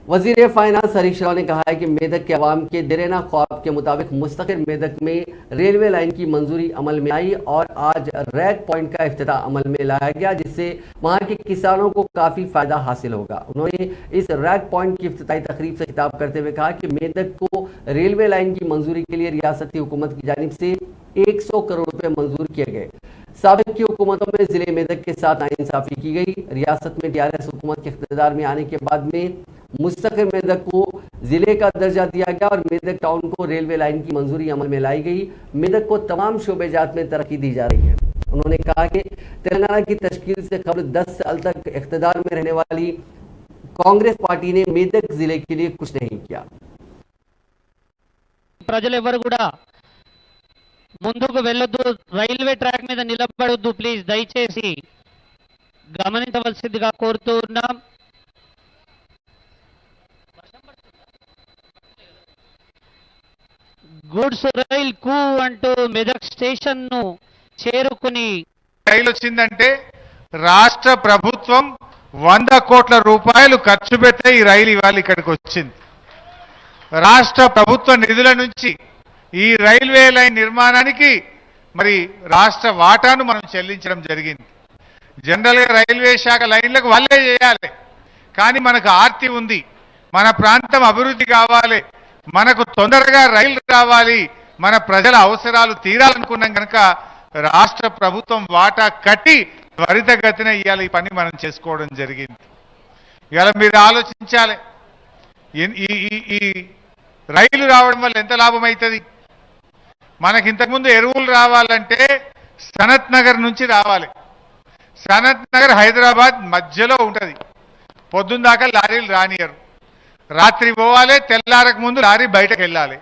वजीर फाइनेंस हरीश राव ने कहा है कि मेदक के अवाम के देरेना ख्वाब के मुताबिक मुस्तकिल मेदक में रेलवे लाइन की मंजूरी अमल में आई और आज रैक पॉइंट का इफ्तिताह अमल में लाया गया, जिससे वहां के किसानों को काफी फायदा हासिल होगा। उन्होंने इस रैक पॉइंट की इफ्तिताही तकरीब से खिताब करते हुए कहा कि मेदक को रेलवे लाइन की मंजूरी के लिए रियासती हुकूमत की जानिब से 100 करोड़ रुपए मंजूर किए गए। साबिक की हुकूमतों में जिले मेदक के साथ नाइंसाफी की गई। रियासत में टीआरएस हुकूमत के इख्तियार में आने के बाद में मुस्तकिल मेदक को जिले का दर्जा दिया गया और मेदक टाउन को रेलवे लाइन की मंजूरी अमल में लाई गई। मेदक को तमाम शोबेजात में तरक्की दी जा रही है। उन्होंने कहा कि तेलंगाना की तश्कील से कबल 10 साल तक इख्तियार में रहने वाली कांग्रेस पार्टी ने मेदक जिले के लिए कुछ नहीं किया। ప్రజలెవరు కూడా ముందుకు వెళ్ళొద్దు, రైల్వే ట్రాక్ మీద నిలబడొద్దు, ప్లీజ్ దయచేసి గమనించవలసిందిగా కోరుతూ ఉన్నాం। గుడ్స్ రైల్ కు అంటూ మెదక్ స్టేషన్ ను చేరుకుని రైలు వచ్చిందంటే రాష్ట్ర ప్రభుత్వం 100 కోట్ల రూపాయలు ఖర్చు పెట్టి ఈ రైలు ఇవాళ ఇక్కడికి వచ్చింది। రాష్ట్ర ప్రభుత్వ నిధుల నుంచి ఈ రైల్వే లైన్ నిర్మాణానికి మరి రాష్ట్ర వాటాను మనం చెల్లించడం జరిగింది। జనరల్ గా రైల్వే శాఖ లైన్లకు వాళ్ళే చేయాలి, కానీ మనకు ఆర్తి ఉంది, మన ప్రాంతం అభివృద్ధి కావాలి, మనకు తొందరగా రైలు రావాలి, మన ప్రజల అవసరాలు తీరాలనుకున్నాం కనుక రాష్ట్ర ప్రభుత్వం వాటా కట్టి త్వరితగతిన ఇవాళ ఈ పని మనం చేసుకోవడం జరిగింది। ఇవాళ మీరు ఆలోచించాలి, ఈ రైలు రావడం వల్ల ఎంత లాభం అవుతుంది। మనకి ఇంతకుముందు ఎరువులు రావాలంటే సనత్ నగర్ నుంచి రావాలి। సనత్ నగర్ హైదరాబాద్ మధ్యలో ఉంటుంది, పొద్దున్న దాకా లారీలు రానియరు, రాత్రి పోవాలి, తెల్లారకు ముందు లారీ బయటకు వెళ్ళాలి।